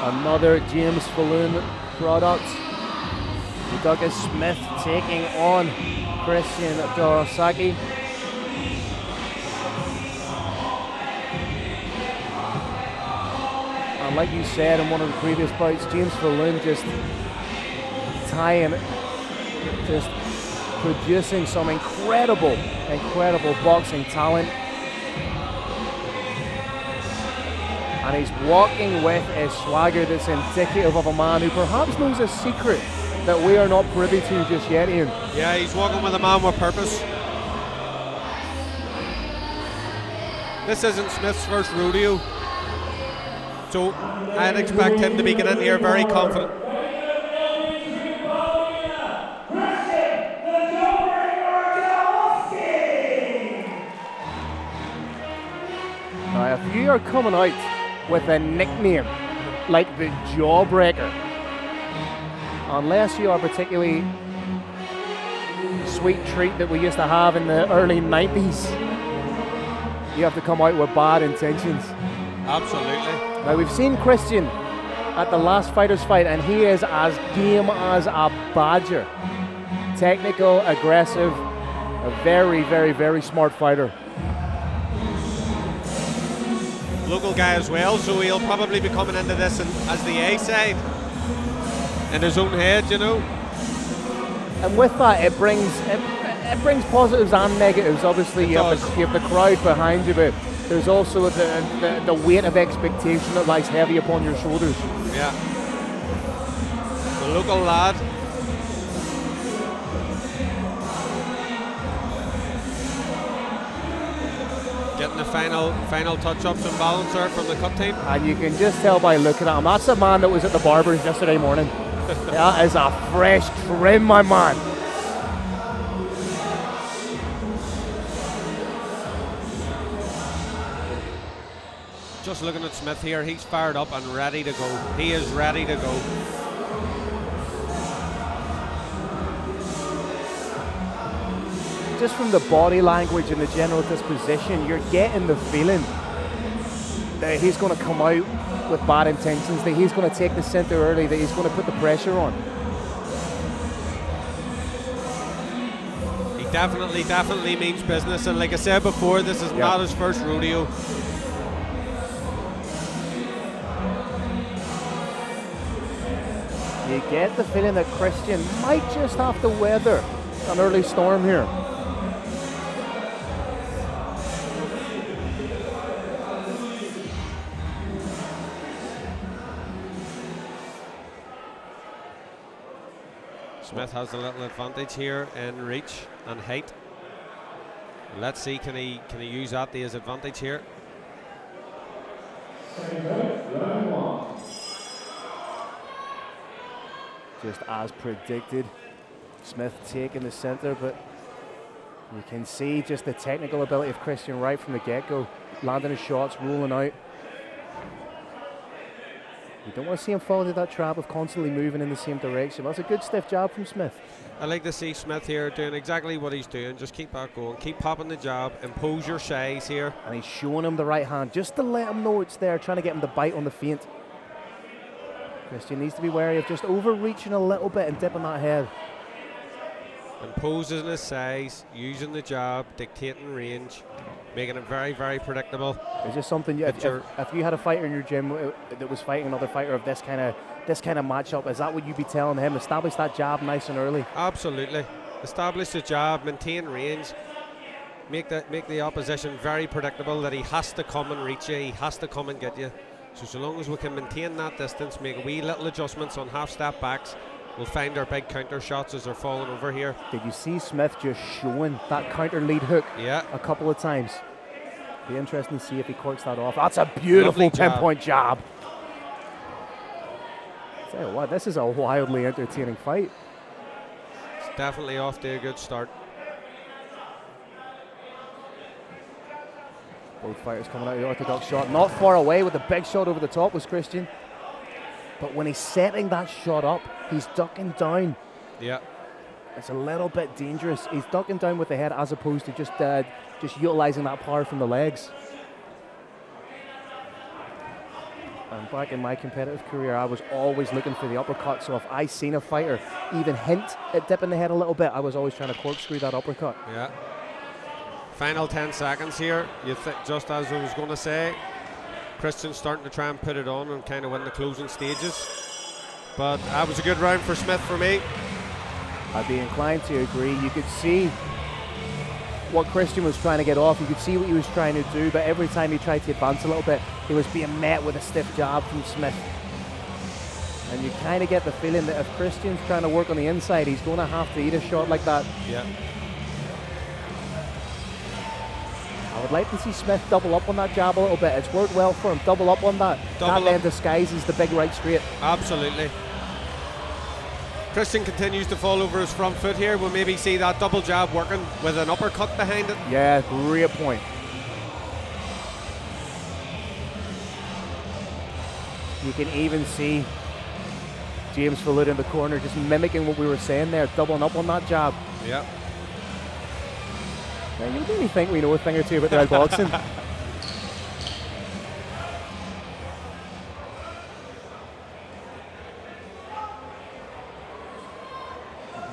Another James Falloon product. Douglas Smith taking on Christian Jawarsaki. And like you said in one of the previous bouts, James Falloon just producing some incredible boxing talent. And he's walking with a swagger that's indicative of a man who perhaps knows a secret that we are not privy to just yet, Ian. Yeah, he's walking with a man with purpose. This isn't Smith's first rodeo, so I'd expect him to be getting in here very confident. Now, if you are coming out with a nickname like the Jawbreaker, unless you are particularly sweet treat that we used to have in the early 90s, you have to come out with bad intentions. Absolutely. Now, we've seen Christian at the last Fighters Fight, and he is as game as a badger. Technical, aggressive, a very, very, very smart fighter. Local guy as well, so he'll probably be coming into this as the A side in his own head, you know. And with that, it brings positives and negatives. Obviously, you have the crowd behind you, but there's also the weight of expectation that lies heavy upon your shoulders. Yeah. The local lad. Getting the final touch-ups and balancer from the cut team. And you can just tell by looking at him, that's a man that was at the barber's yesterday morning. That is a fresh trim, my man. Just looking at Smith here, he's fired up and ready to go. He is ready to go. Just from the body language and the general disposition, you're getting the feeling that he's going to come out with bad intentions, that he's going to take the center early, that he's going to put the pressure on. He definitely means business, and like I said before, this is not his first rodeo. You get the feeling that Christian might just have to weather an early storm here. Smith has a little advantage here in reach and height. Let's see, can he use that to his advantage here? Just as predicted, Smith taking the center, but you can see just the technical ability of Christian right from the get-go, landing his shots, rolling out. You don't want to see him fall into that trap of constantly moving in the same direction. That's a good stiff jab from Smith. I like to see Smith here doing exactly what he's doing. Just keep that going, keep popping the jab, impose your size here. And he's showing him the right hand just to let him know it's there, trying to get him to bite on the feint. Christian needs to be wary of just overreaching a little bit and dipping that head. Imposing his size, using the jab, dictating range, making it very, very predictable. Is this something if you had a fighter in your gym that was fighting another fighter of this kind of matchup, is that what you'd be telling him? Establish that jab nice and early. Absolutely. Establish the jab, maintain range, make the opposition very predictable that he has to come and reach you, he has to come and get you. So long as we can maintain that distance, make wee little adjustments on half step backs, we'll find our big counter shots as they're falling over here. Did you see Smith just showing that counter lead hook a couple of times? Be interesting to see if he corks that off. That's a beautiful 10-point jab. Tell you what, this is a wildly entertaining fight. It's definitely off to a good start. Both fighters coming out of the orthodox shot. Not far away with the big shot over the top was Christian. But when he's setting that shot up, he's ducking down. Yeah. It's a little bit dangerous. He's ducking down with the head as opposed to just utilizing that power from the legs. And back in my competitive career, I was always looking for the uppercut. So if I seen a fighter even hint at dipping the head a little bit, I was always trying to corkscrew that uppercut. Yeah. Final 10 seconds here. Just as I was going to say, Christian's starting to try and put it on and kind of win the closing stages. But that was a good round for Smith for me. I'd be inclined to agree. You could see what Christian was trying to get off. You could see what he was trying to do, but every time he tried to advance a little bit, he was being met with a stiff jab from Smith. And you kind of get the feeling that if Christian's trying to work on the inside, he's going to have to eat a shot like that. Yeah. I would like to see Smith double up on that jab a little bit. It's worked well for him. Double up on that. That then disguises the big right straight. Absolutely. Christian continues to fall over his front foot here. We'll maybe see that double jab working with an uppercut behind it. Yeah, great point. You can even see James Falud in the corner just mimicking what we were saying there, doubling up on that jab. Yeah. Now, you really think we know a thing or two about their boxing?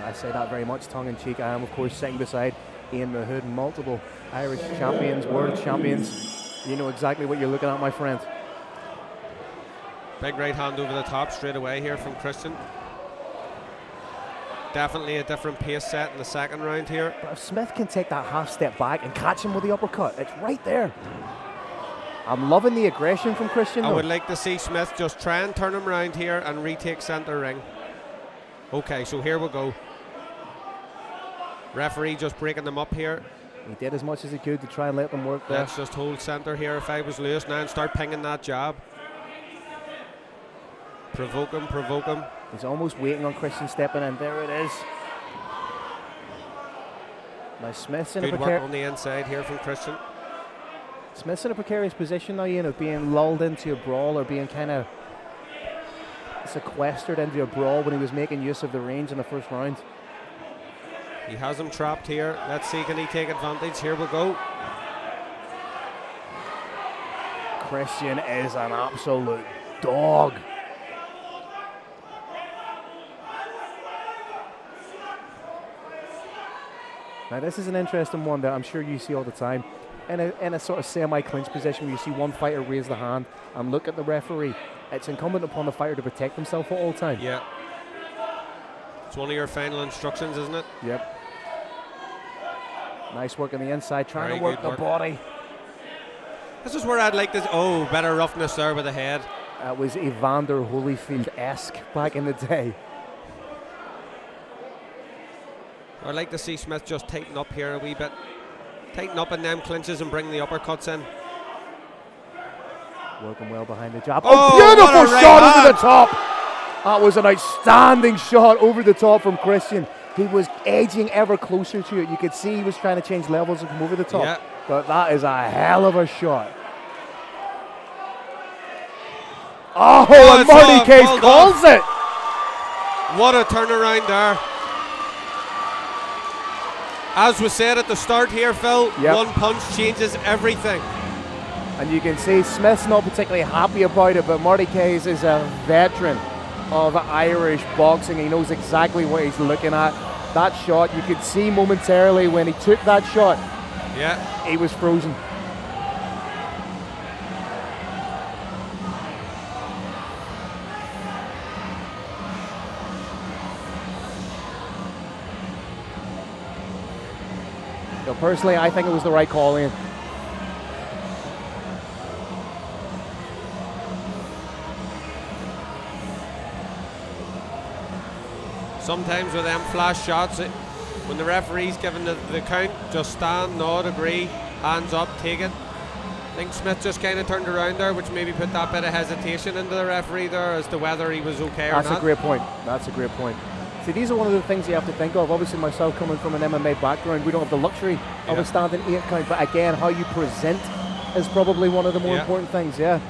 I say that very much tongue-in-cheek. I am, of course, sitting beside Ian Mahood, multiple Irish champions, world champions. You know exactly what you're looking at, my friend. Big right hand over the top straight away here from Christian. Definitely a different pace set in the second round here. But if Smith can take that half step back and catch him with the uppercut, it's right there. I'm loving the aggression from Christian, I would like to see Smith just try and turn him around here and retake centre ring. Okay, so here we go. Referee just breaking them up here. He did as much as he could to try and let them work there. Let's just hold centre here if I was loose now and start pinging that jab. Provoke him, provoke him. He's almost waiting on Christian stepping in. There it is. Now Smith's in Good work on the inside here from Christian. Smith's in a precarious position now, Ian, of being lulled into a brawl or being kind of sequestered into a brawl when he was making use of the range in the first round. He has him trapped here. Let's see, can he take advantage? Here we go. Christian is an absolute dog. Now this is an interesting one that I'm sure you see all the time. In a sort of semi-clinch position where you see one fighter raise the hand and look at the referee, it's incumbent upon the fighter to protect himself at all times. Yeah. It's one of your final instructions, isn't it? Yep. Nice work on the inside, trying Very to work the body. This is where I'd like to... Oh, better roughness there with the head. That was Evander Holyfield-esque back in the day. I'd like to see Smith just tighten up here a wee bit. Tighten up in them clinches and bring the uppercuts in. Working well behind the jab. Oh, beautiful shot over the top. That was an outstanding shot over the top from Christian. He was edging ever closer to it. You could see he was trying to change levels and come over the top. Yeah. But that is a hell of a shot. Oh, and Marty Case calls it. What a turnaround there. As was said at the start here, Phil, one punch changes everything. And you can see Smith's not particularly happy about it, but Marty Case is a veteran of Irish boxing. He knows exactly what he's looking at. That shot, you could see momentarily when he took that shot, he was frozen. So personally, I think it was the right call in. Sometimes with them flash shots, when the referee's giving the count, just stand, nod, agree, hands up, take it. I think Smith just kind of turned around there, which maybe put that bit of hesitation into the referee there as to whether he was okay or not. That's a great point. That's a great point. See, these are one of the things you have to think of. Obviously, myself coming from an MMA background, we don't have the luxury of a standing 8 count. But again, how you present is probably one of the more important things. Yeah.